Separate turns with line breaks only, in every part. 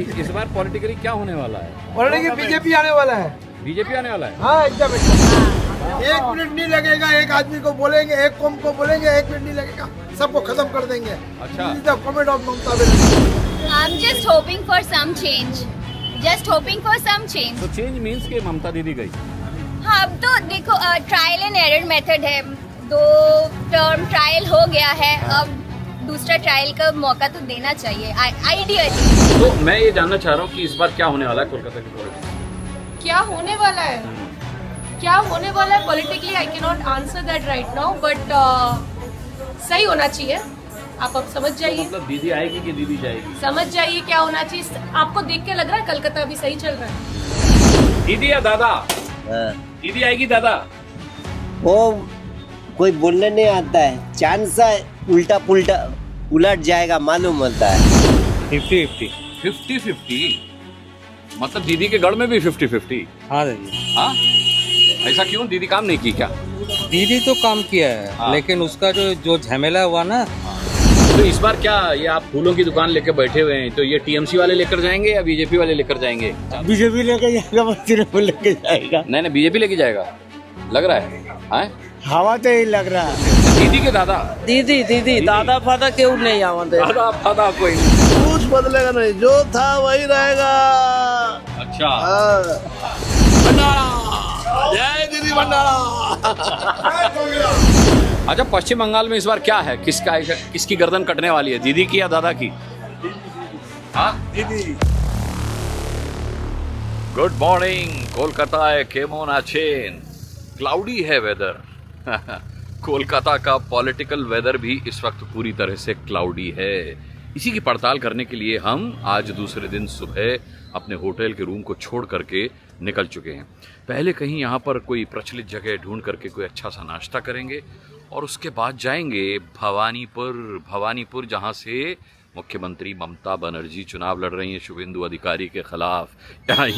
इस बार पॉलिटिकली क्या होने वाला है?
पॉलिटिकली बीजेपी आने वाला है।
बीजेपी आने वाला है?
हाँ एकदम एकदम। एक मिनट नहीं लगेगा, एक आदमी को बोलेंगे, एक कौम को बोलेंगे, एक मिनट नहीं लगेगा, सबको खत्म कर देंगे।
अच्छा।
Comment of Mamata Banerjee.
I'm just hoping for some change. Just hoping for some change.
तो चेंज मीन्स के ममता दीदी गई।
हाँ अब तो देखो ट्रायल एंड एरर मेथड है, 2 टर्म ट्रायल हो गया है, अब दूसरा ट्रायल का मौका तो देना चाहिए आइडियली।
तो मैं ये जानना चाह रहा हूँ कि इस बार क्या होने वाला है कोलकाता की पॉलिटिक्स?
क्या होने वाला है, क्या होने वाला है politically, I can not answer that right now, but सही होना चाहिए। आप अब समझ जाइए,
मतलब दीदी आएगी कि दीदी जाएगी?
समझ जाइए क्या होना चाहिए। आपको देख के लग रहा है कलकत्ता अभी सही चल रहा है।
दीदी या दादा? दीदी आएगी दादा?
वो कोई बोलने नहीं आता है, चांस उल्टा पुल्टा उलट जाएगा मालूम होता है।
50-50 मतलब दीदी के गढ़ में भी 50-50?
हाँ दीदी।
हाँ ऐसा क्यों? दीदी काम नहीं की क्या?
दीदी तो काम किया है,
हाँ।
लेकिन उसका जो झमेला हुआ ना।
तो इस बार क्या ये आप फूलों की दुकान लेके बैठे हुए हैं, तो ये टीएमसी वाले लेकर जाएंगे या बीजेपी वाले लेकर जाएंगे?
बीजेपी लेके जाएगा, मंत्री लेके जाएगा।
नहीं नहीं बीजेपी लेके जाएगा लग रहा है। हाँ?
हवा तो ही लग रहा है।
दीदी के दादा?
दीदी दादा फादा क्यों नहीं आवाते।
दादा फादा कोई नहीं।
कुछ बदलेगा नहीं, जो था वही रहेगा।
अच्छा
जय दीदी भंडारा।
अच्छा पश्चिम बंगाल में इस बार क्या है, किसकी गर्दन कटने वाली है, दीदी की या दादा की? हाँ
दीदी।
गुड मॉर्निंग कोलकाता केमोन आचेन। क्लाउडी है वेदर। कोलकाता का पॉलिटिकल वेदर भी इस वक्त पूरी तरह से क्लाउडी है। इसी की पड़ताल करने के लिए हम आज दूसरे दिन सुबह अपने होटल के रूम को छोड़ करके निकल चुके हैं। पहले कहीं यहाँ पर कोई प्रचलित जगह ढूंढ करके कोई अच्छा सा नाश्ता करेंगे और उसके बाद जाएंगे भवानीपुर जहाँ से मुख्यमंत्री ममता बनर्जी चुनाव लड़ रही हैं शुभेंदु अधिकारी के खिलाफ।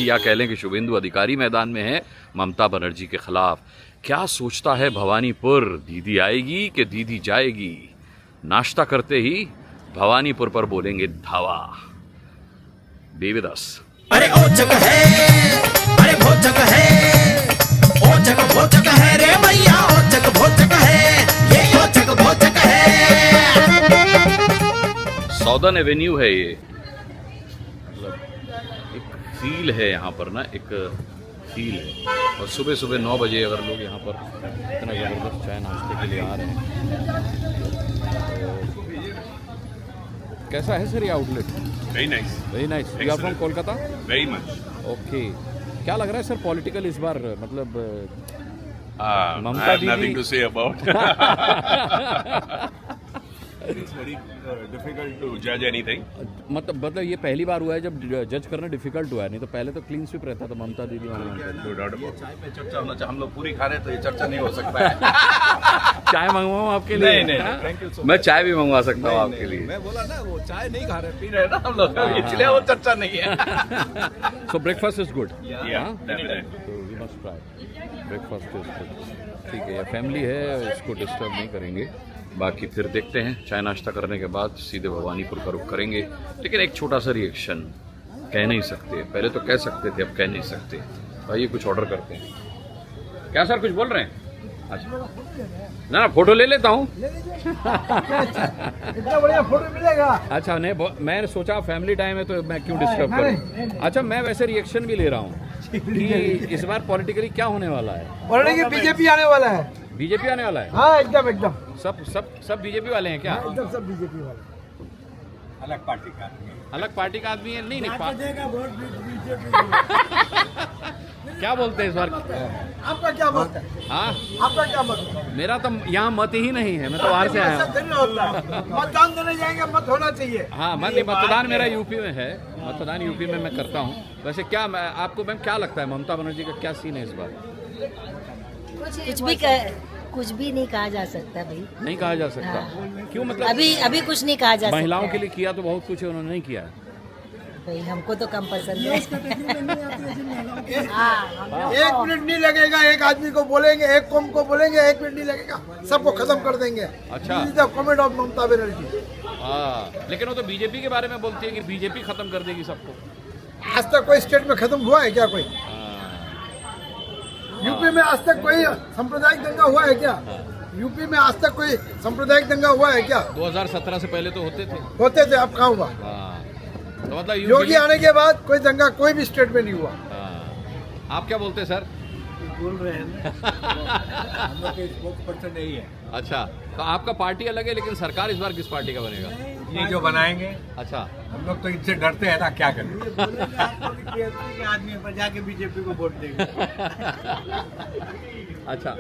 या कह लें कि शुभेंदु अधिकारी मैदान में है ममता बनर्जी के खिलाफ। क्या सोचता है भवानीपुर? दीदी आएगी कि दीदी जाएगी? नाश्ता करते ही भवानीपुर पर बोलेंगे धावा। Be with us.
अरे ओ जग है, अरे भो जग है, ओ जग भो जग है रे भैया, ओ जग भो जग है, ये ओ जग भो जग है।
सौदर्न एवेन्यू है ये, मतलब एक फील है यहाँ पर ना, एक फील है। और सुबह सुबह 9 बजे अगर लोग यहाँ पर इतना ज़बरदस्त चाय नाश्ते के लिए आ रहे हैं तो कैसा है सर ये outlet?
Very nice.
Very nice. You are from Kolkata?
Very much.
Okay. क्या लग रहा है सर पॉलिटिकल इस बार, मतलब
I
Mamta
have
Didi-
nothing to say about. It's very difficult to judge anything.
मतलब ये पहली बार हुआ है जब जज करना डिफिकल्ट हुआ है, नहीं तो पहले तो क्लीन स्वीप रहता था ममता दीदी वहाँ।
No doubt about it. चाय पे चर्चा होना चाहिए। हम लोग पूरी खा रहे हैं तो ये चर्चा नहीं हो सकता है।
चाय मंगवाऊँ आपके लिए?
नहीं, thank you so much.
मैं चाय भी मंगवा सकता हूँ आपके लिए।
मैं बोला ना वो चाय नहीं खा रहे, पी रहे ना हम लोग, इसलिए वो चर्चा नहीं है।
So breakfast is good.
Yeah, definitely.
तो we must try breakfast is good. ठीक है, फैमिली है, इसको डिस्टर्ब नहीं करेंगे। बाकी फिर देखते हैं, चाय नाश्ता करने के बाद सीधे भवानीपुर का रुख करेंगे। लेकिन एक छोटा सा रिएक्शन, कह नहीं सकते, पहले तो कह सकते थे अब कह नहीं सकते। भाई कुछ ऑर्डर करते हैं क्या सर? कुछ बोल रहे हैं? अच्छा ना फोटो ले लेता हूँ।
इतना बढ़िया फोटो मिलेगा।
अच्छा नहीं, मैंने सोचा फैमिली टाइम है तो मैं क्यों डिस्टर्ब करूँ। अच्छा मैं वैसे रिएक्शन भी ले रहा हूँ कि इस बार पॉलिटिकली क्या होने वाला है।
पॉलिटिकली बीजेपी आने वाला है।
बीजेपी आने वाला है?
हाँ एकदम एकदम।
सब बीजेपी वाले हैं क्या?
एकदम सब बीजेपी वाले।
अलग पार्टी का आदमी है? नहीं क्या बोलते हैं इस बार?
आपका क्या मत है?
हाँ
आपका क्या मत है?
मेरा तो यहाँ मत ही नहीं है, मैं तो बाहर से आया हूँ।
ऐसा नहीं होता है। मतदान देने जाएंगे, मत होना चाहिए।
हाँ मतदान मेरा यूपी में है, मतदान यूपी में मैं करता हूँ। वैसे क्या आपको मैम क्या लगता है ममता बनर्जी का क्या सीन है इस बार?
कुछ भी नहीं कहा जा सकता भाई।
नहीं कहा जा सकता? क्यों? मतलब
अभी कुछ नहीं कहा जा सकता।
महिलाओं के लिए किया तो बहुत कुछ है, उन्होंने नहीं किया
भाई, हमको तो कम पसंद है।
एक मिनट नहीं लगेगा, एक आदमी को बोलेंगे, एक कौम को बोलेंगे, एक मिनट नहीं लगेगा, सबको खत्म कर देंगे।
अच्छा।
Comment of Mamata Banerjee.
हाँ, लेकिन वो तो बीजेपी के बारे में बोलती है कि बीजेपी खत्म कर देगी सबको।
आज तक कोई स्टेट में खत्म हुआ है क्या? कोई यूपी में आज तक कोई सांप्रदायिक दंगा हुआ है क्या? यूपी में आज तक कोई सांप्रदायिक दंगा हुआ है क्या?
2017 से पहले तो होते थे।
होते थे, अब कहाँ हुआ?
हाँ, तो मतलब
योगी आने के बाद कोई दंगा कोई भी स्टेट में नहीं हुआ।
हाँ। आप क्या बोलते हैं सर?
बोल रहे हैं हम लोग के स्पोक्स पर्सन नहीं है।
अच्छा, तो आपका पार्टी अलग है, लेकिन सरकार इस बार किस पार्टी का बनेगा?
ये जो बनाएंगे,
अच्छा,
हम लोग तो इनसे डरते हैं ना, क्या करें।
आदमी पर जाके बीजेपी को वोट देंगे।
अच्छा,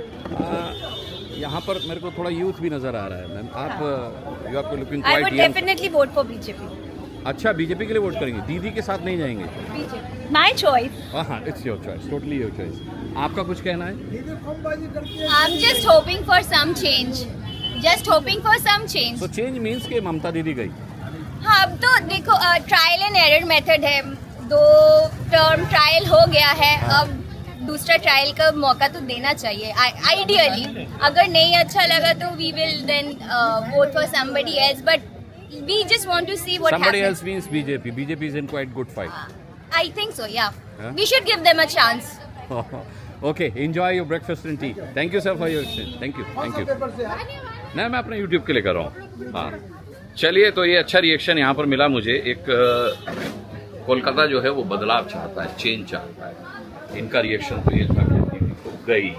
यहाँ पर मेरे को थोड़ा यूथ भी नजर आ रहा है मैम। आप you are looking
I would
quite young.
definitely vote for BJP.
अच्छा, बीजेपी के लिए वोट करेंगे, दीदी के साथ नहीं जाएंगे?
BJP. My choice.
हाँ, it's your choice, totally your choice. आपका कुछ कहना है?
I'm just hoping for some change. Just hoping for some change.
तो चेंज मीन्स कि ममता दीदी गई।
हाँ, अब तो देखो ट्रायल एंड एरर मेथड है, 2 टर्म ट्रायल हो गया है, अब दूसरा ट्रायल का मौका तो देना चाहिए आइडियली। अगर नहीं अच्छा लगा तो we will then vote for somebody else, but we just want to see what
Somebody
happens.
else means BJP. BJP is in quite good fight.
I think so, yeah.
Huh?
We should give them a chance.
Okay, enjoy your breakfast and tea. Thank you sir for your exchange. Thank you, thank you. नहीं, मैं अपने YouTube के लिए कर रहा हूँ। हाँ, चलिए, तो ये अच्छा रिएक्शन यहाँ पर मिला मुझे। एक कोलकाता जो है वो बदलाव चाहता है, चेंज चाहता है। इनका रिएक्शन तो ये था कि दीदी तो गई।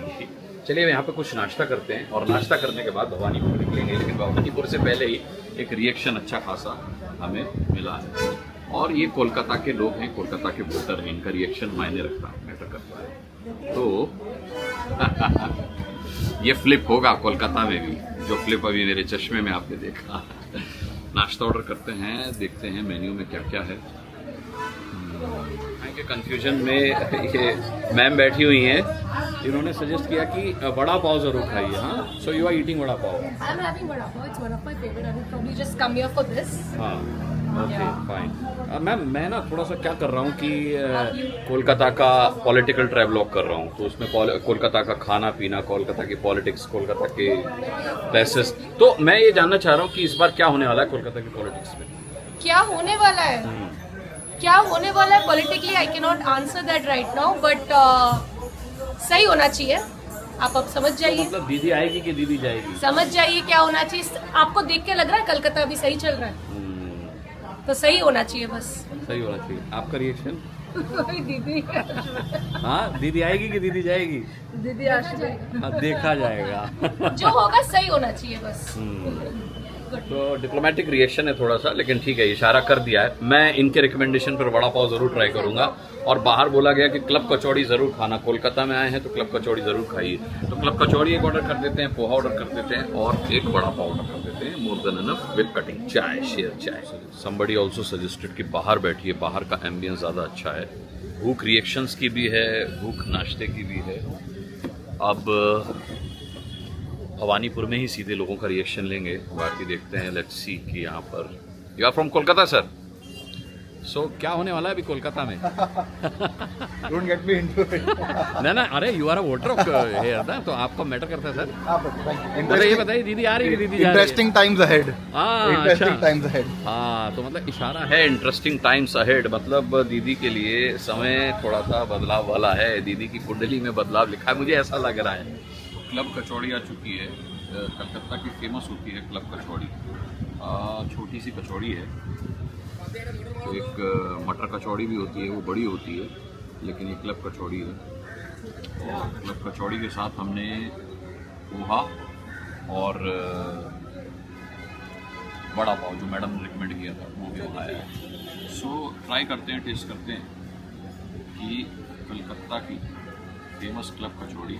चलिए, यहाँ पे कुछ नाश्ता करते हैं और नाश्ता करने के बाद भवानीपुर निकलेंगे। लेकिन भवानीपुर से पहले ही एक रिएक्शन अच्छा खासा हमें मिला है, और ये कोलकाता के लोग हैं, कोलकाता के वोटर हैं, इनका रिएक्शन मायने रखता है, मैटर करता है। तो ये फ्लिप होगा कोलकाता में भी, जो फ्लिप अभी मेरे चश्मे में आपने देखा। नाश्ता ऑर्डर करते हैं, देखते हैं मेन्यू में क्या क्या है। के कंफ्यूजन में ये मैम बैठी हुई हैं, इन्होंने सजेस्ट किया कि वड़ा पाव जरूर खाइए। हाँ, so you are eating vada pav?
I'm having vada pav. It's one of my favorite. I would probably just come here for this.
हाँ, ओके, फाइन। मैम, मैं ना थोड़ा सा क्या कर रहा हूँ कि कोलकाता का पॉलिटिकल ट्रैवलॉग कर रहा हूँ, तो उसमें कोलकाता का खाना पीना, कोलकाता की पॉलिटिक्स, कोलकाता के प्लेसेस। तो मैं ये जानना चाह रहा हूँ कि इस बार क्या होने वाला है कोलकाता की पॉलिटिक्स में?
क्या होने वाला है? क्या होने वाला है politically, I can not answer that right now, but सही होना चाहिए। आप अब समझ जाइए।
मतलब दीदी आएगी कि दीदी जाएगी?
समझ जाइए क्या होना चाहिए। आपको देख के लग रहा है कलकत्ता अभी सही चल रहा है, तो सही होना चाहिए, बस
सही होना चाहिए। आपका रिएक्शन?
दीदी
हाँ, दीदी आएगी कि दीदी जाएगी?
दीदी आ जाएगी।
हाँ, देखा जाएगा।
जो होगा सही होना चाहिए बस।
तो डिप्लोमेटिक रिएक्शन है थोड़ा सा, लेकिन ठीक है, इशारा कर दिया है। मैं इनके रिकमेंडेशन पर वड़ा पाव जरूर ट्राई करूंगा। और बाहर बोला गया कि क्लब कचौड़ी जरूर खाना, कोलकाता में आए हैं तो क्लब कचौड़ी जरूर खाइए। तो क्लब कचौड़ी एक ऑर्डर कर देते हैं, पोहा ऑर्डर कर देते हैं, और एक वड़ा पाव ऑर्डर कर देते हैं। More than enough with cutting चाय, शेयर चाय। समबडी ऑल्सो सजेस्टेड कि बाहर बैठिए, बाहर का एम्बियंस ज़्यादा अच्छा है। भूख रिएक्शंस की भी है, भूख नाश्ते की भी है। अब भवानीपुर में ही सीधे लोगों का रिएक्शन लेंगे, बाकी देखते हैं। लेट्स सी कि यहाँ पर you are from Kolkata sir, so क्या होने वाला है अभी कोलकाता में?
Don't get me into it.
ना, अरे you are a voter of here ना, तो आपको मैटर करता है सर। मतलब ये बताइए, दीदी आ रही है, दीदी जा रही है?
Interesting times ahead. Interesting times ahead.
हाँ, तो मतलब इशारा है इंटरेस्टिंग टाइम्स अहेड, मतलब दीदी के लिए समय थोड़ा सा बदलाव वाला है। दीदी की कुंडली में बदलाव लिखा है, मुझे ऐसा लग रहा है। क्लब कचौड़ी आ चुकी है, कलकत्ता की फेमस होती है क्लब कचौड़ी। छोटी सी कचौड़ी है, तो एक मटर कचौड़ी भी होती है, वो बड़ी होती है, लेकिन ये क्लब कचौड़ी है। और क्लब कचौड़ी के साथ हमने पोहा और वड़ा पाव, जो मैडम ने रिकमेंड किया था, वो भी मंगाया है। सो ट्राई करते हैं, टेस्ट करते हैं कि कलकत्ता की फेमस क्लब कचौड़ी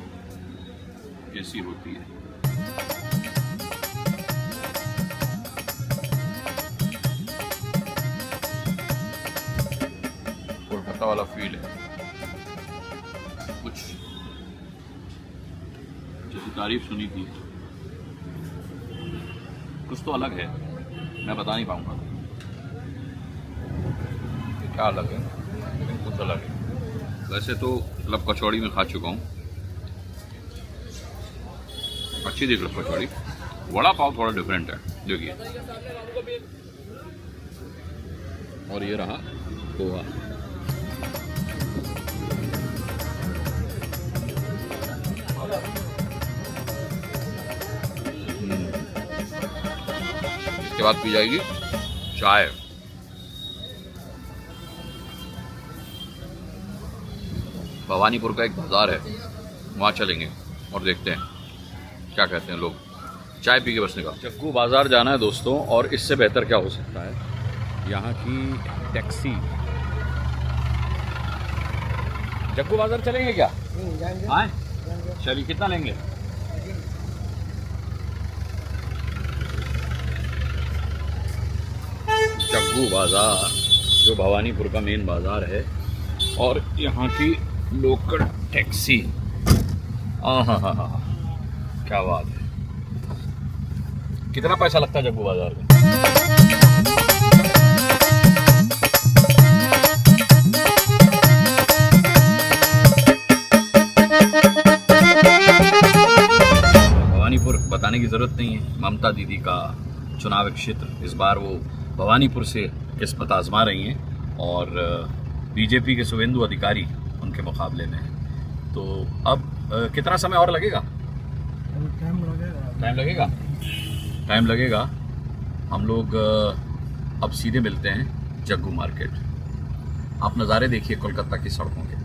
कैसी होती है। कोलकाता वाला फील है कुछ, जैसी तारीफ सुनी थी, कुछ तो अलग है, मैं बता नहीं पाऊंगा कि क्या अलग है, लेकिन कुछ अलग है। वैसे तो क्लब कचौड़ी में खा चुका हूँ, अच्छी थी क्लब कचौड़ी, वड़ा पाव थोड़ा डिफरेंट है, देखिए। और ये रहा पोहा। इसके बाद पी जाएगी चाय। भवानीपुर का एक बाजार है, वहाँ चलेंगे और देखते हैं क्या कहते हैं लोग। चाय पी के बस निकाल। जग्गू बाजार जाना है दोस्तों, और इससे बेहतर क्या हो सकता है, यहाँ की टैक्सी। जग्गू बाजार चलेंगे क्या? आए चलिए, कितना लेंगे? जग्गू बाजार जो भवानीपुर का मेन बाजार है, और यहाँ की लोकल टैक्सी। हाँ, क्या बात है। कितना पैसा लगता है जग्गू बाजार में? भवानीपुर बताने की जरूरत नहीं है, ममता दीदी का चुनाव क्षेत्र। इस बार वो भवानीपुर से किस्मत आजमा रही हैं, और बीजेपी के शुभेंदु अधिकारी उनके मुकाबले में हैं। तो अब कितना समय और लगेगा? टाइम लगेगा। हम लोग अब सीधे मिलते हैं जग्गू मार्केट। आप नज़ारे देखिए कोलकाता की सड़कों के।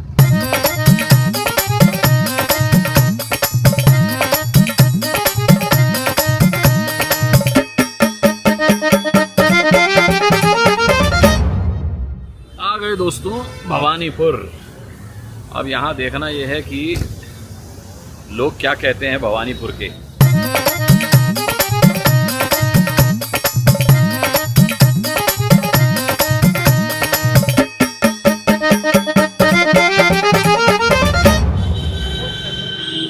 आ गए दोस्तों भवानीपुर। अब यहाँ देखना यह है कि लोग क्या कहते हैं भवानीपुर के।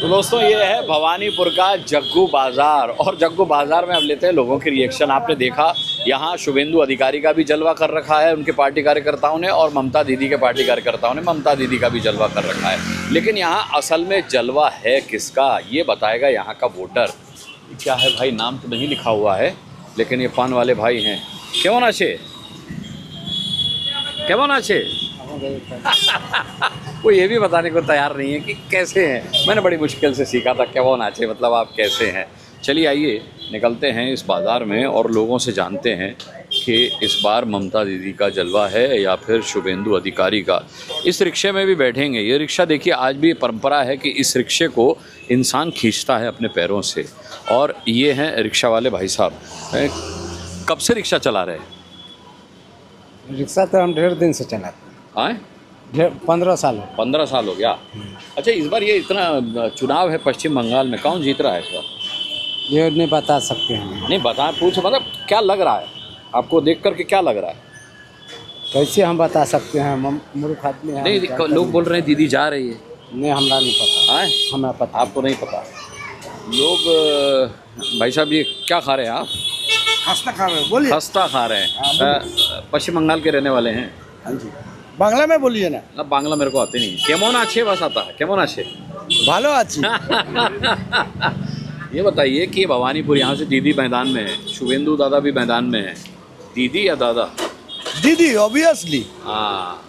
तो दोस्तों ये है भवानीपुर का जग्गू बाजार, और जग्गू बाजार में अब लेते हैं लोगों के रिएक्शन। आपने देखा यहाँ शुभेंदु अधिकारी का भी जलवा कर रखा है उनके पार्टी कार्यकर्ताओं ने, और ममता दीदी के पार्टी कार्यकर्ताओं ने ममता दीदी का भी जलवा कर रखा है। लेकिन यहाँ असल में जलवा है किसका, ये बताएगा यहाँ का वोटर। क्या है भाई, नाम तो नहीं लिखा हुआ है, लेकिन ये पान वाले भाई हैं। केमन आछे? वो ये भी बताने को तैयार नहीं है कि कैसे हैं। मैंने बड़ी मुश्किल से सीखा था केमन आछे मतलब आप कैसे हैं। चलिए आइए निकलते हैं इस बाज़ार में और लोगों से जानते हैं कि इस बार ममता दीदी का जलवा है या फिर शुभेंदु अधिकारी का। इस रिक्शे में भी बैठेंगे। ये रिक्शा देखिए, आज भी परंपरा है कि इस रिक्शे को इंसान खींचता है अपने पैरों से, और ये हैं रिक्शा वाले भाई साहब। कब से रिक्शा चला रहे हैं?
रिक्शा तो हम ढेर दिन से चलाते
आए
हैं, 15 साल।
15 साल हो गया। अच्छा, इस बार ये इतना चुनाव है पश्चिम बंगाल में, कौन जीत रहा है इस बार?
ये नहीं बता सकते हैं।
नहीं बता, पूछ मतलब क्या लग रहा है आपको देख करके, क्या लग रहा है?
कैसे हम बता सकते हैं, मूर्ख आदमी हैं।
नहीं, लोग बोल रहे हैं दीदी जा रही है।
नहीं, हमरा नहीं पता।
आए
हमें पता।
आपको नहीं पता? लोग भाई साहब ये क्या खा रहे हैं आप?
खस्ता खा रहे हैं, बोलिए।
खस्ता खा रहे हैं। पश्चिम बंगाल के रहने वाले हैं?
हाँ जी, बांग्ला में बोलिए ना।
ना, बांग्ला मेरे को आते नहीं। केमन आछे बस आता है, केमन आछे।
भालो अच्छी।
ये बताइए कि भवानीपुर यहाँ से दीदी मैदान में है, शुभेंदु दादा भी मैदान में है। दीदी या दादा?
दीदी ऑब्वियसली।
हाँ,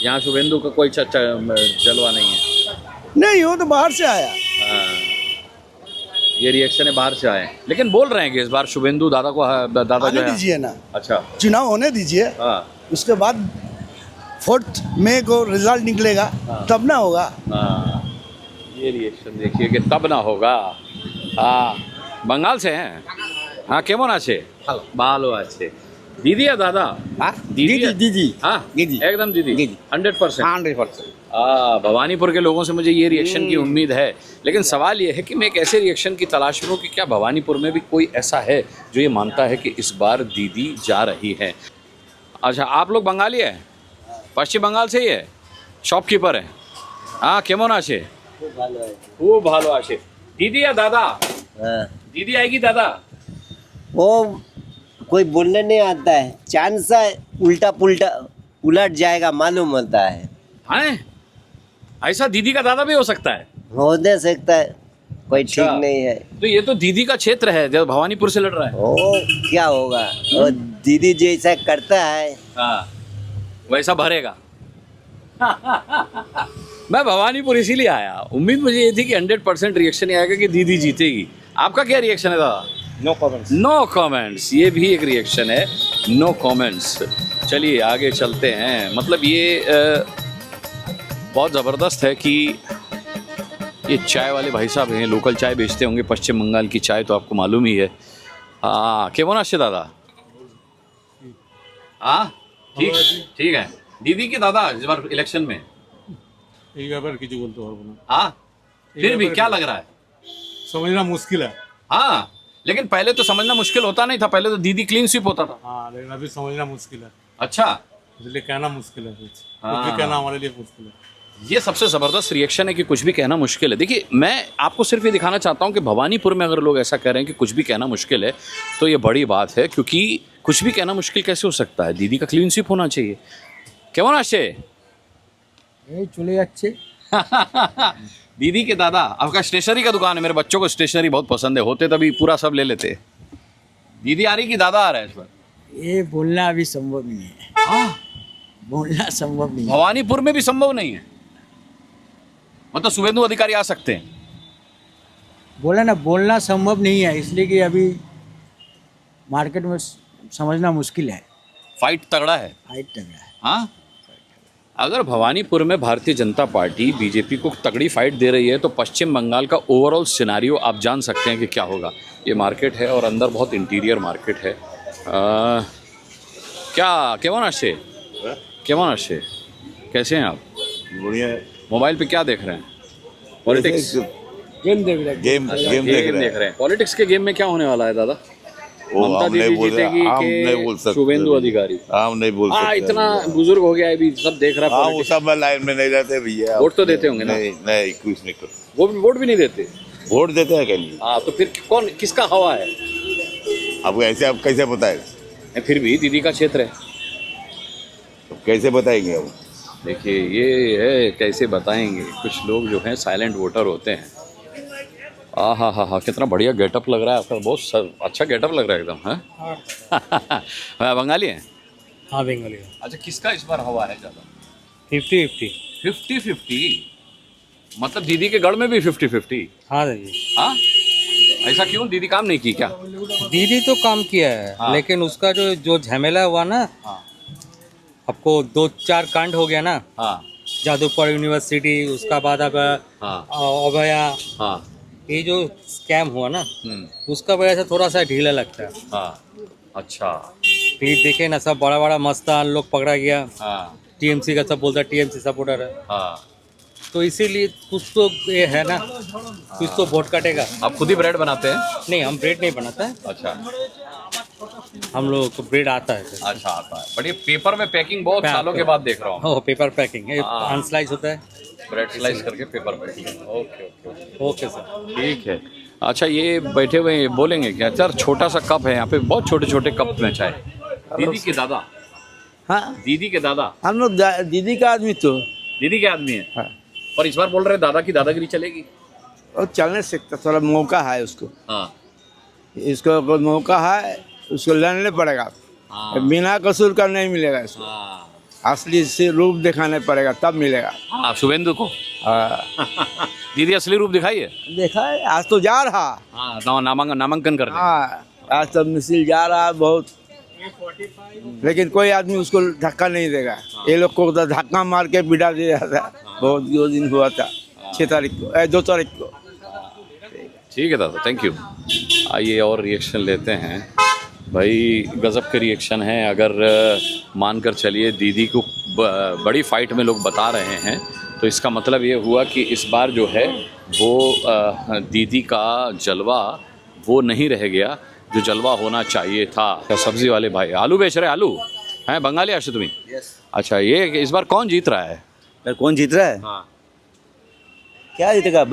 यहाँ शुभेंदु का कोई जलवा नहीं है।
नहीं, वो तो बाहर से आया।
हाँ, ये रिएक्शन है बाहर से आए, लेकिन बोल रहे हैं कि इस बार शुभेंदु दादा को दादा जो
आने
है।
दीजिए ना,
अच्छा,
चुनाव होने दीजिए।
हाँ
उसके बाद 4 मई को रिजल्ट निकलेगा, तब ना होगा।
हाँ, ये रिएक्शन देखिए कि तब ना होगा। हाँ, बंगाल से हैं। हाँ, केमन आछे? भालो आछे। दीदी या दादा?
दीदी।
हाँ
दीदी।
एकदम दीदी। 100%।
100%।
भवानीपुर के लोगों से मुझे ये रिएक्शन की उम्मीद है, लेकिन सवाल ये है कि मैं एक ऐसे रिएक्शन की तलाश में हूँ कि क्या भवानीपुर में भी कोई ऐसा है जो ये मानता है कि इस बार दीदी जा रही है। अच्छा, आप लोग बंगाली है? पश्चिम बंगाल से ही है? शॉपकीपर है? हाँ, केमन आछे? वो भालो आछे। दीदी या दादा? दीदी आएगी दादा?
वो कोई बोलने नहीं आता है, चांस है उल्टा पुल्टा उलट जाएगा मालूम होता है।
हैं? ऐसा दीदी का दादा भी हो सकता है?
हो नहीं सकता है, कोई
अच्छा।
ठीक नहीं है।
तो ये तो दीदी का क्षेत्र है जब भवानीपुर से लड़ रहा है।
ओ क्या होगा, वो दीदी जैसा करता है
हाँ वैसा भरेगा। मैं भवानीपुर इसीलिए आया, उम्मीद मुझे ये थी कि 100% रिएक्शन ये आएगा कि दीदी जीतेगी। आपका क्या रिएक्शन है दादा?
No comments.
नो कमेंट्स, ये भी एक रिएक्शन है, नो कमेंट्स। चलिए आगे चलते हैं। मतलब ये बहुत ज़बरदस्त है कि ये चाय वाले भाई साहब हैं, लोकल चाय बेचते होंगे, पश्चिम बंगाल की चाय तो आपको मालूम ही है। हाँ केमन আসছে दादा? हाँ ठीक ठीक है। दीदी के दादा इस बार इलेक्शन में
এই ব্যাপারে কিছু বলতে পারবো না,
हाँ फिर भी क्या लग रहा है?
समझना मुश्किल है।
हाँ लेकिन पहले तो समझना मुश्किल होता नहीं था, पहले तो दीदी क्लीन स्वीप होता था।
हाँ लेकिन अभी समझना मुश्किल है,
अच्छा
इसलिए कहना मुश्किल है। कुछ
हाँ।
भी कहना हमारे लिए मुश्किल है।
ये सबसे ज़बरदस्त रिएक्शन है कि कुछ भी कहना मुश्किल है। देखिए मैं आपको सिर्फ ये दिखाना चाहता हूँ कि भवानीपुर में अगर लोग ऐसा कह रहे हैं कि कुछ भी कहना मुश्किल है तो ये बड़ी बात है, क्योंकि कुछ भी कहना मुश्किल कैसे हो सकता है? दीदी का क्लीन स्वीप होना चाहिए। केमन আসছে?
এই চলে যাচ্ছে।
दीदी के दादा, आपका स्टेशनरी का दुकान है, मेरे बच्चों को स्टेशनरी बहुत पसंद है, होते तभी पूरा सब ले लेते। दीदी आ रही कि दादा आ रहा है इस बार?
ये बोलना अभी संभव नहीं है, बोलना संभव नहीं है।
भवानीपुर में भी संभव नहीं है, मतलब शुभेंदु अधिकारी आ सकते हैं।
बोला ना, बोलना संभव नहीं है, इसलिए कि अभी मार्केट में समझना मुश्किल है।
फाइट तगड़ा है।
हाइट तगड़ा है।
हाँ अगर भवानीपुर में भारतीय जनता पार्टी बीजेपी को तगड़ी फाइट दे रही है तो पश्चिम बंगाल का ओवरऑल सिनारियो आप जान सकते हैं कि क्या होगा। ये मार्केट है और अंदर बहुत इंटीरियर मार्केट है। क्या केमन আসছে? केमन আসছে? कैसे हैं आप?
बढ़िया है।
मोबाइल पे क्या देख रहे हैं? पॉलिटिक्स
गेम देख रहे हैं।
गेम
देख रहे हैं। पॉलिटिक्स के गेम में क्या होने वाला है दादा?
वो
ममता
हम नहीं
दीदी
बोल
जीतेगी
हम
कि
नहीं बोल सकते,
शुभेंदु अधिकारी?
हम नहीं बोल सकते।
इतना बुजुर्ग हो गया है, अभी सब देख रहा है
हाँ वो
politics।
सब में लाइन में नहीं रहते भैया।
वोट तो देते होंगे ना?
नहीं नहीं कुछ नहीं करते।
वोट भी नहीं देते।
वोट देते हैं क्या नहीं?
हाँ तो फिर कौन किसका हवा है?
आपको ऐसे आप कैसे बताएंगे?
नहीं, फिर भी दीदी का क्षेत्र है।
तो कैसे बताएंगे आप?
देखिए ये है कैसे बताएंगे, कुछ लोग जो हैं साइलेंट वोटर होते हैं। हाँ कितना बढ़िया गेटअप लग रहा है आपका, बहुत अच्छा गेटअप लग रहा है एकदम। है बंगाली हैं?
हाँ बंगाली।
अच्छा किसका इस बार हवा है ज़्यादा?
50-50।
मतलब दीदी के गढ़ में भी 50-50?
हाँ दीदी।
हाँ ऐसा क्यों? दीदी काम नहीं की क्या?
दीदी तो काम किया है,
हाँ।
लेकिन उसका जो झमेला हुआ ना,
हाँ
आपको 2-4 कांड हो गया ना,
हाँ
जादूपुर यूनिवर्सिटी, उसका बाद अब
हाँ
अभया,
हाँ
ये जो स्कैम हुआ ना, उसका वजह से थोड़ा सा ढीला लगता है।
हाँ अच्छा
फिर देखे ना, सब बड़ा बड़ा मस्तान लोग पकड़ा गया,
हाँ
टीएमसी का सब बोलता है टीएमसी सपोर्टर है,
हाँ।
तो इसीलिए कुछ तो ये है ना, कुछ तो वोट कटेगा।
आप खुद ही ब्रेड बनाते हैं?
नहीं, हम ब्रेड नहीं बनाते हैं,
अच्छा
हम लोग को ब्रेड आता है।
अच्छा आता है, बट ये पेपर में पैकिंग बहुत सालों के बाद देख रहा हूँ।
हो पेपर पैकिंग है,
हाँ।
अनस्लाइस होता है।
ब्रेड स्लाइस करके paper packing. Okay
okay sir.
ठीक है। अच्छा ये बैठे हुए हैं, बोलेंगे क्या? सर छोटा सा कप है यहाँ पे, बहुत छोटे छोटे कप में चाय। दीदी के दादा?
हाँ
दीदी के दादा?
हम लोग दीदी का आदमी तो
दीदी के आदमी है।
हाँ।
पर इस बार बोल रहे दादा की दादागिरी चलेगी?
और चल नहीं सकता, थोड़ा मौका है उसको,
हाँ
इसको कोई मौका है, उसको लड़ने पड़ेगा।
हाँ
बिना कसूर का नहीं मिलेगा इसको,
हाँ
असली से रूप दिखाने पड़ेगा तब मिलेगा।
हाँ शुभेंदु को। दीदी असली रूप दिखाइए।
देखा है, आज तो जा रहा।
हाँ नामांकन करने।
हाँ आज तो मिसिल जा रहा बहुत, लेकिन कोई आदमी उसको धक्का नहीं देगा। ये लोग को तो धक्का मार के बिठा दिया था, बहुत दो दिन हुआ था, 6 तारीख को 2 तारीख को।
ठीक है दादा, थैंक यू। आइए और रिएक्शन लेते हैं भाई। गज़ब के रिएक्शन हैं। अगर मानकर चलिए दीदी को बड़ी फाइट में लोग बता रहे हैं तो इसका मतलब ये हुआ कि इस बार जो है वो दीदी का जलवा वो नहीं रह गया जो जलवा होना चाहिए था। सब्जी वाले भाई आलू बेच रहे, आलू हैं बंगाली आशु तुम्हें? अच्छा ये इस बार कौन जीत रहा है?
कौन जीत रहा है?
हाँ
क्या जीतेगा?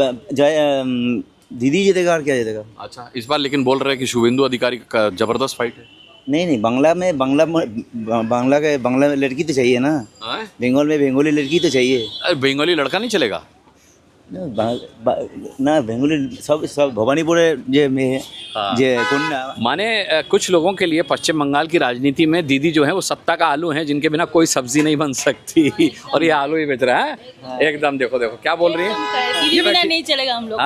दीदी जीतेगा और क्या जीतेगा?
अच्छा इस बार लेकिन बोल रहे हैं कि शुभेंदु अधिकारी का जबरदस्त फाइट है।
नहीं बांग्ला में बांग्ला में लड़की तो चाहिए ना,
हाँ?
बंगाल में बंगाली लड़की तो चाहिए।
अरे बंगाली लड़का नहीं चलेगा?
না বেঙ্গলি সব সব ভবানীপুরে যে মেয়ে যে কন্যা
माने कुछ लोगों के लिए पश्चिम बंगाल की राजनीति में दीदी जो है वो सत्ता का आलू हैं जिनके बिना कोई सब्जी नहीं बन सकती और ये आलू ही बेच रहा है एकदम। देखो देखो क्या बोल रही है,
दीदी बिना नहीं चलेगा हम लोग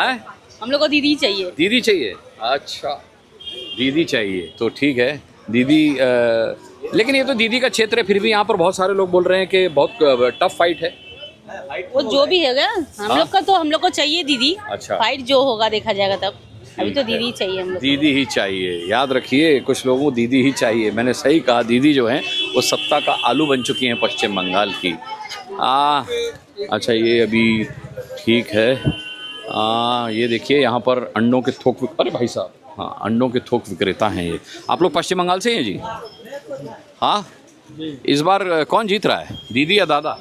हम लोग को दीदी ही चाहिए।
दीदी चाहिए, अच्छा दीदी चाहिए तो ठीक है दीदी। लेकिन ये तो दीदी का क्षेत्र है, फिर भी यहाँ पर बहुत सारे लोग बोल रहे हैं कि बहुत टफ फाइट है।
वो जो भी होगा हम लोग का तो हम लोग को चाहिए दीदी।
अच्छा।
फाइट जो होगा देखा जाएगा तब, अभी तो दीदी ही चाहिए हम लोग।
दीदी ही चाहिए, याद रखिए कुछ लोगों को दीदी ही चाहिए। मैंने सही कहा, दीदी जो है वो सत्ता का आलू बन चुकी हैं पश्चिम बंगाल की। अच्छा ये अभी ठीक है। ये देखिए यहाँ पर अंडों के थोक अरे भाई साहब, हाँ अंडों के थोक विक्रेता हैं ये। आप लोग पश्चिम बंगाल से हैं जी? हाँ, इस बार कौन जीत रहा है, दीदी या दादा?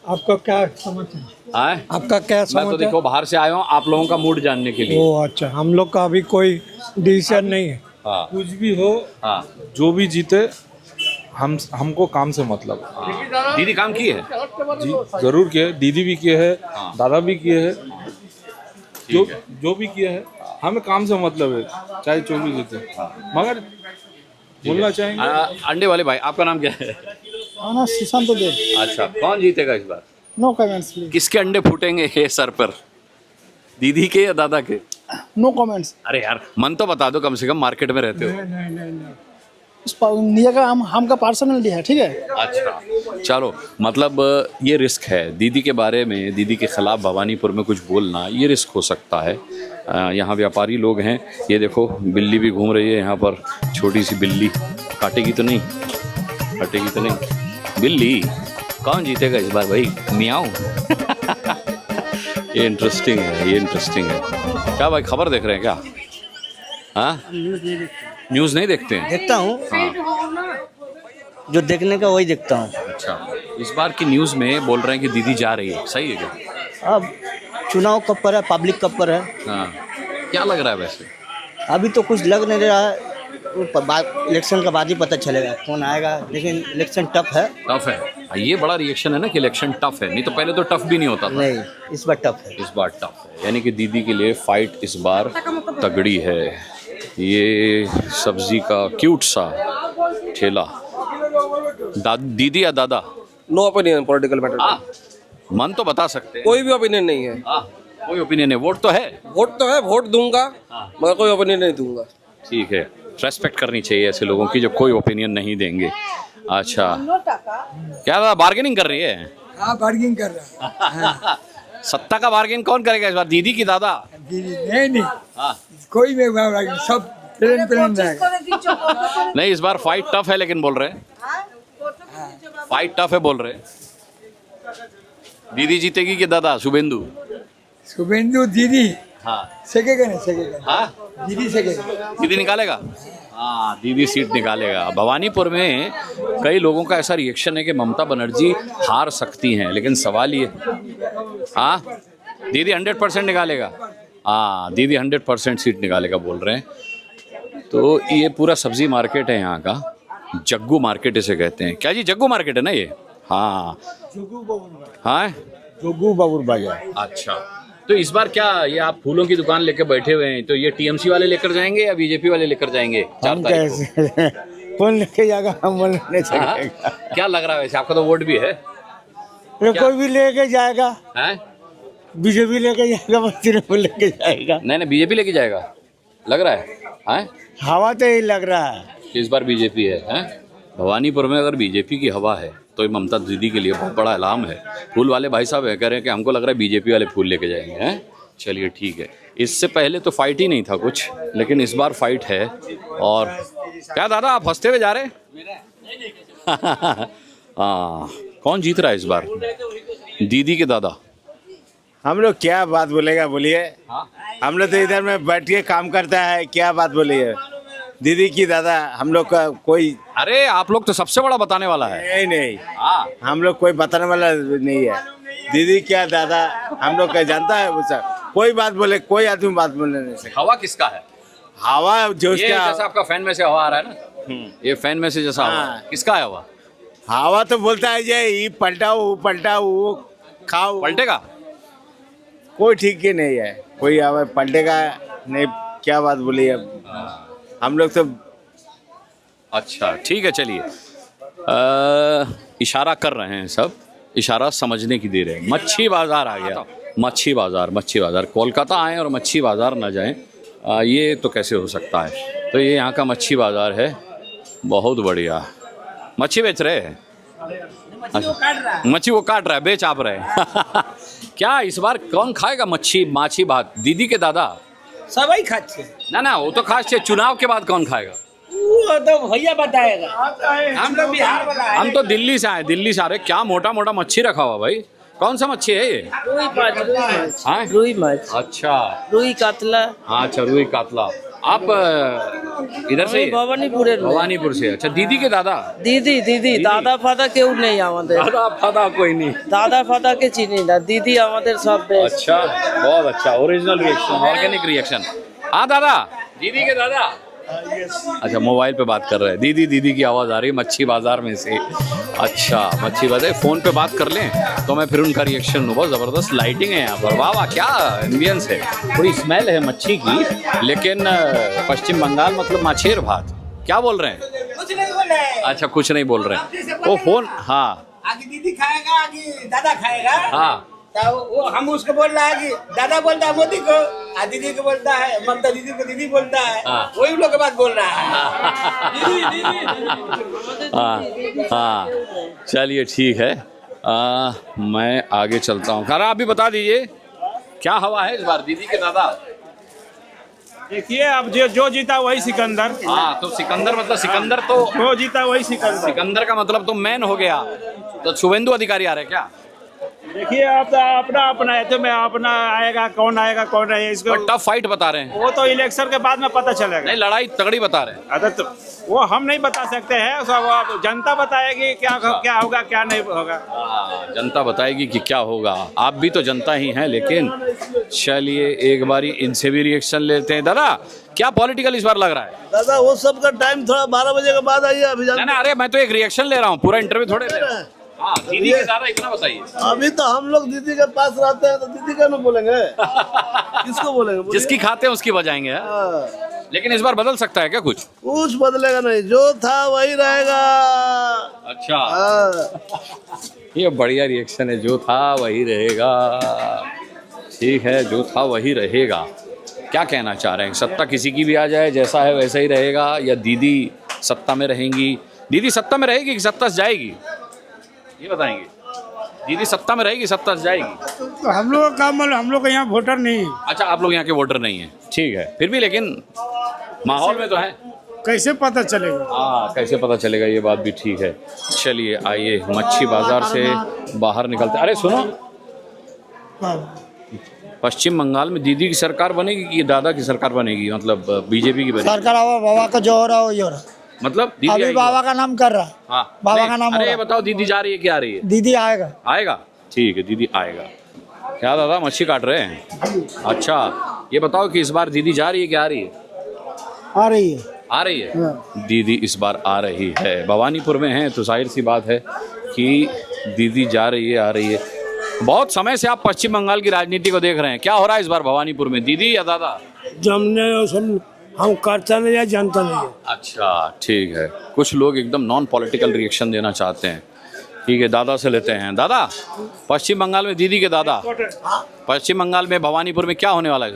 आपका क्या समझ है?
आपका क्या समझ? मैं तो देखो बाहर से आया हूँ आप लोगों का मूड जानने के लिए।
ओ अच्छा, हम लोग का अभी कोई डिसीजन नहीं है।
हाँ
कुछ भी हो,
हाँ
जो भी जीते हमको काम से मतलब।
दीदी काम की है
जी जरूर किए, दीदी भी किए है, दादा भी किए है, जो भी किए है हमें काम से मतलब है, चाहे जो भी जीते। मगर बोलना चाहेंगे
अंडे वाले भाई, आपका नाम क्या है?
सुशांत देव।
अच्छा, कौन जीतेगा इस बार?
No comments please.
किसके अंडे फूटेंगे ये सर पर, दीदी के या दादा के?
No comments.
अरे यार मन तो बता दो, कम से कम मार्केट में रहते हो।
नहीं का हमका पर्सनलिटी है, ठीक है।
अच्छा चलो, मतलब ये रिस्क है दीदी के बारे में, दीदी के खिलाफ भवानीपुर में कुछ बोलना, ये रिस्क हो सकता है। यहाँ व्यापारी लोग हैं, ये देखो बिल्ली भी घूम रही है यहाँ पर, छोटी सी बिल्ली। काटेगी तो नहीं, काटेगी तो नहीं बिल्ली। कौन जीतेगा इस बार भाई, मियाऊ? ये इंटरेस्टिंग है, ये इंटरेस्टिंग है। क्या भाई खबर देख रहे हैं क्या? हाँ न्यूज़ नहीं देखते हैं?
देखता हूँ,
हाँ
जो देखने का वही देखता हूँ।
अच्छा, इस बार की न्यूज़ में बोल रहे हैं कि दीदी जा रही है, सही है क्या?
अब चुनाव कब पर है, पब्लिक कब पर है?
हाँ, क्या लग रहा है वैसे?
अभी तो कुछ लग नहीं रहा है, इलेक्शन का बाद ही पता चलेगा कौन आएगा, लेकिन इलेक्शन टफ है।
टफ है, ये बड़ा रिएक्शन है ना कि इलेक्शन टफ है, नहीं तो पहले तो टफ भी नहीं होता था।
नहीं, इस बार टफ है।
इस बार टफ है, यानी कि दीदी के लिए फाइट इस बार तगड़ी है। ये सब्जी का क्यूट सा ठेला। दीदी या दादा?
No opinion political matter.
मन तो बता सकते हैं।
कोई भी ओपिनियन नहीं है।
कोई ओपिनियन है, वोट तो है?
वोट तो है, वोट दूंगा मगर कोई ओपिनियन नहीं दूंगा।
ठीक है, रेस्पेक्ट करनी चाहिए ऐसे लोगों की जो कोई ओपिनियन नहीं देंगे। अच्छा, क्या बार्गेनिंग कर रही है?
हाँ बार्गेनिंग कर रहा है।
सत्ता का बार्गेन कौन करेगा इस बार, दीदी की दादा?
दीदी नहीं
हाँ
कोई में सब प्लेन रहेगा।
नहीं, इस बार फाइट टफ है लेकिन बोल रहे हैं, फाइट टफ है बोल रहे हैं। दीदी जीतेगी कि दादा? शुभेंदु?
शुभेंदु दीदी।
हाँ
सकेगा नहीं, सकेगा।
हाँ
दीदी सकेगा।
दीदी निकालेगा? हाँ दीदी सीट निकालेगा। भवानीपुर में कई लोगों का ऐसा रिएक्शन है कि ममता बनर्जी हार सकती हैं, लेकिन सवाल ये, हाँ दीदी 100% निकालेगा? हाँ दीदी 100% सीट निकालेगा बोल रहे हैं। तो ये पूरा सब्जी मार्केट है यहाँ का, जग्गू मार्केट इसे कहते हैं। क्या जी, जग्गू मार्केट है ना ये? हाँ हाँ
जोगू बाबूर बाजार।
अच्छा, तो इस बार क्या ये आप फूलों की दुकान लेके बैठे हुए हैं, तो ये टीएमसी वाले लेकर जाएंगे या बीजेपी वाले लेकर जाएंगे? 4 तारीख को
कौन लेके जाएगा, हम बोल नहीं
हाँ? क्या लग रहा है वैसे, आपका तो वोट भी है?
कोई भी लेके जाएगा,
हैं?
बीजेपी लेके जाएगा, तृणमूल लेके जाएगा।
नहीं नहीं, बीजेपी लेके जाएगा लग रहा है। हैं?
हवा तो यही लग रहा है
कि इस बार बीजेपी है। हैं? भवानीपुर में अगर बीजेपी की हवा है तो ये ममता दीदी के लिए बहुत बड़ा ऐलान है। फूल वाले भाई साहब कह रहे हैं कि हमको लग रहा है बीजेपी वाले फूल लेके जाएंगे। हैं? चलिए ठीक है, इससे पहले तो फाइट ही नहीं था कुछ, लेकिन इस बार फाइट है। और क्या दादा आप हंसते हुए जा रहे हैं? हाँ, कौन जीत रहा है इस बार, दीदी के दादा?
हम लोग क्या बात बोलेगा बोलिए, हम लोग तो इधर में बैठ के काम करता है, क्या बात बोलिए। दीदी की दादा हम लोग का कोई,
अरे आप लोग तो सबसे बड़ा बताने वाला है।
नहीं नहीं, हम लोग कोई बताने वाला नहीं है। दीदी क्या दादा हम लोग का जानता है वो सब, कोई बात बोले, कोई आदमी बात बोलने नहीं सकता।
हवा किसका है?
हवा जो
ये जैसा आपका फैन में से हवा आ रहा है ना, ये फैन में से जैसा हवा किसका है हवा?
हवा तो बोलता है ये पलटाओ वो खाओ।
पलटेगा?
कोई ठीक ही नहीं है, कोई अब पलटेगा नहीं, क्या बात बोली अब हम लोग तो।
अच्छा ठीक है, चलिए इशारा कर रहे हैं सब, इशारा समझने की देर है। मच्छी बाज़ार आ गया, मच्छी बाज़ार कोलकाता आएँ और मच्छी बाज़ार ना जाएं, ये तो कैसे हो सकता है। तो ये यहाँ का मच्छी बाज़ार है, बहुत बढ़िया। मच्छी बेच रहे हैं, मच्छी वो काट रहा है, बेच आप रहे हैं। क्या इस बार कौन खाएगा माछी भात? दीदी के दादा
सब ही खाते
ना, वो तो खास है। चुनाव के बाद कौन खाएगा?
वो तो भैया बताएगा, हम लोग बिहार वाला है।
हम तो दिल्ली से आए, दिल्ली से आ रहे। क्या मोटा मोटा मच्छी रखा हुआ भाई, कौन सा मच्छी है ये?
रुई मछ,
अच्छा
रुई कातला।
अच्छा रुई कातला। आप इधर से? भवानीपुर से। अच्छा दीदी के दादा?
दीदी दादा फादा क्यों नहीं आवादे?
दादा फादा कोई नहीं,
दादा फादा के चीनी ना, दीदी आवादे सब बेस्ट।
अच्छा बहुत अच्छा, ओरिजिनल रिएक्शन, ऑर्गेनिक रिएक्शन। हाँ दादा, दीदी के दादा। अच्छा मोबाइल पे बात कर रहे हैं, दीदी की आवाज़ आ रही है मच्छी बाज़ार में से। अच्छा मच्छी बाज़ार, फ़ोन पे बात कर लें तो मैं फिर उनका रिएक्शन लूँ। बहुत ज़बरदस्त लाइटिंग है यहाँ पर, वाह वाह क्या एम्बियंस है। थोड़ी स्मेल है मच्छी की, लेकिन पश्चिम बंगाल मतलब माछेर भात। क्या बोल रहे हैं?
कुछ नहीं बोल रहे।
अच्छा कुछ नहीं बोल रहे हैं, वो फ़ोन। हाँ
आगे दीदी खाएगा, आगे दादा खाएगा।
हाँ
तो वो हम उसको बोल रहा है कि दादा बोलता है मोदी को, दीदी को बोलता है, ममता दीदी को दीदी बोलता है। वही लोग के बात बोल रहा है।
हाँ चलिए ठीक है, मैं आगे चलता हूँ। खैर आप भी बता दीजिए क्या हवा है इस बार? दीदी के दादा
देखिए अब जो जीता वही सिकंदर।
हाँ तो सिकंदर मतलब सिकंदर तो
जो जीता वही सिकंदर।
सिकंदर का मतलब तो मैन हो गया। तो शुभेंदु अधिकारी आ रहे हैं क्या?
देखिए आप अपना है, तो मैं अपना आएगा कौन नहीं, इसको
टफ फाइट बता रहे हैं।
वो तो इलेक्शन के बाद में पता चलेगा।
नहीं लड़ाई तगड़ी बता रहे हैं।
अच्छा तो वो हम नहीं बता सकते हैं, सब जनता बताएगी क्या होगा क्या नहीं होगा।
जनता बताएगी कि क्या होगा। आप भी तो जनता ही हैं। लेकिन चलिए एक बारी इनसे भी रिएक्शन लेते हैं। दादा क्या पॉलिटिकल इस बार लग रहा है?
दादा वो सब का टाइम थोड़ा 12 बजे के बाद आइए। अभी
ना अरे मैं तो एक रिएक्शन ले रहा हूँ, पूरा इंटरव्यू थोड़े ले रहा हूँ। हाँ दीदी के दादा इतना बताइए।
अभी तो हम लोग दीदी के पास रहते हैं, तो दीदी का ना बोलेंगे, किसको बोलेंगे?
जिसकी खाते हैं उसकी बजाएंगे। लेकिन इस बार बदल सकता है क्या कुछ?
कुछ बदलेगा नहीं, जो था वही रहेगा।
अच्छा ये बढ़िया रिएक्शन है, जो था वही रहेगा। ठीक है, जो था वही रहेगा। क्या कहना चाह रहे हैं? सत्ता किसी की भी आ जाए, जैसा है वैसा ही रहेगा, या दीदी सत्ता में रहेंगी? दीदी सत्ता में रहेगी कि सत्ता से जाएगी, ये बताएंगे। दीदी सत्ता में रहेगी, सत्ता से जाएगी?
तो हम लोग का काम, हम लोग का यहाँ वोटर नहीं है।
अच्छा आप लोग यहाँ के वोटर नहीं हैं, ठीक है। फिर भी लेकिन माहौल में तो है।
कैसे पता चलेगा?
हाँ कैसे पता चलेगा, ये बात भी ठीक है। चलिए आइए मच्छी बाजार से बाहर निकलते। अरे सुनो, पश्चिम बंगाल में दीदी की सरकार बनेगी कि दादा की सरकार बनेगी? मतलब बीजेपी की बनेगी
सरकार? बाबा का जो हो रहा है वही हो रहा है।
मतलब दीदी
अभी बाबा का नाम कर रहा है।
हाँ
बाबा का नाम।
अरे बताओ दीदी जा रही है कि आ रही है?
दीदी आएगा।
आएगा, ठीक है दीदी आएगा। क्या दादा मच्छी काट रहे हैं? अच्छा ये बताओ कि इस बार दीदी जा रही है कि आ रही है?
आ रही है।
आ रही है दीदी इस बार आ रही है। भवानीपुर में है तो जाहिर सी बात है कि दीदी जा रही है, आ रही है। बहुत समय से आप पश्चिम बंगाल की राजनीति को देख रहे हैं, क्या हो रहा है इस बार भवानीपुर में, दीदी या दादा?
हम करता नहीं है, जानता नहीं है।
अच्छा ठीक है, कुछ लोग एकदम नॉन पॉलिटिकल रिएक्शन देना चाहते हैं। ठीक है दादा से लेते हैं। दादा पश्चिम बंगाल में दीदी के दादा, पश्चिम बंगाल में भवानीपुर में क्या होने वाला है?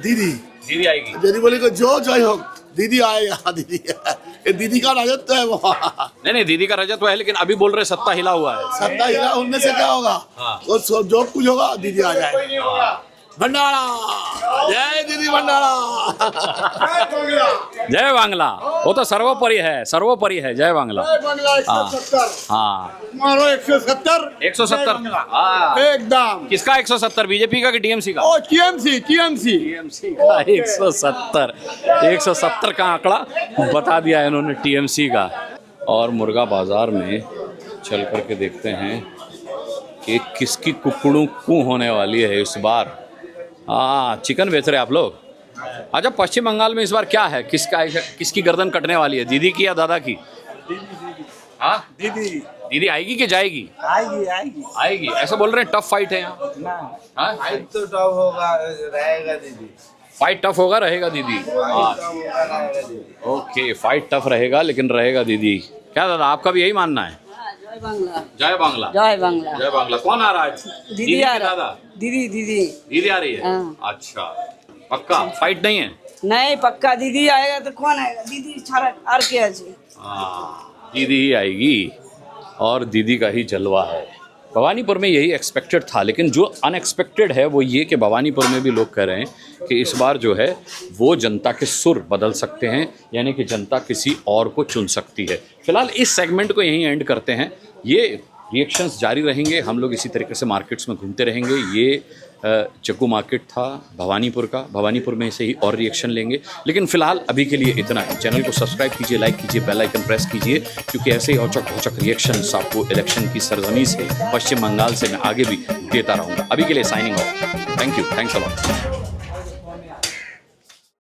दीदी आएगी।
दीदी बोली को जो हो दीदी आएगा। दीदी का राजत्व है वो।
नहीं दीदी का राजत्व है, लेकिन अभी बोल रहे सत्ता हिला हुआ है।
सत्ता हिला उनमें से क्या होगा? वो जो कुछ होगा दीदी आ जाए। भंडारा, जय दीदी भंडारा।
जय बांग्ला, वो तो सर्वोपरि है, सर्वोपरि है। जय बांग्ला। हाँ
मारो 170 एकदम।
किसका 170? बीजेपी का कि टीएमसी का?
टीएमसी
का 170 का आंकड़ा बता दिया है इन्होंने, टीएमसी का। और मुर्गा बाजार में चल करके देखते हैं कि किसकी कुकड़ू कू होने वाली है इस बार। हाँ चिकन बेच रहे आप लोग। अच्छा पश्चिम बंगाल में इस बार क्या है, किसकी गर्दन कटने वाली है, दीदी की या दादा की? हाँ दीदी आएगी कि जाएगी?
आएगी आएगी
आएगी, ऐसा बोल रहे हैं। टफ फाइट है यहाँ।
ना
हाँ?
फाइट तो टफ होगा रहेगा दीदी
फाइट टफ होगा, रहेगा दीदी। हाँ, ओके, फाइट टफ रहेगा लेकिन रहेगा दीदी। क्या दादा, आपका भी यही मानना है?
जय बांग्ला
जय बांग्ला।
जय बांग्ला
जय बांग्ला। कौन आ रहा है?
दीदी आ
के
रहा।
दादा?
दीदी दीदी
दीदी आ रही है।
हाँ।
अच्छा, पक्का फाइट नहीं है?
नहीं पक्का दीदी आएगा तो कौन आएगा दीदी छाड़ा आर के আছে
हाँ, दीदी ही आएगी और दीदी का ही जलवा है। भवानीपुर में यही एक्सपेक्टेड था, लेकिन जो अनएक्सपेक्टेड है वो ये कि भवानीपुर में भी लोग कह रहे हैं कि इस बार जो है वो जनता के सुर बदल सकते हैं, यानी कि जनता किसी और को चुन सकती है। फिलहाल इस सेगमेंट को यहीं एंड करते हैं। ये रिएक्शंस जारी रहेंगे, हम लोग इसी तरीके से मार्केट्स में घूमते रहेंगे। ये जग्गू मार्केट था भवानीपुर का, भवानीपुर में से ही और रिएक्शन लेंगे, लेकिन फिलहाल अभी के लिए इतना ही। चैनल को सब्सक्राइब कीजिए, लाइक कीजिए, बेल आइकन प्रेस कीजिए, क्योंकि ऐसे ही औचक रिएक्शंस आपको इलेक्शन की सरजमी से, पश्चिम बंगाल से मैं आगे भी देता रहूँगा। अभी के लिए signing off. Thank you, thanks a lot.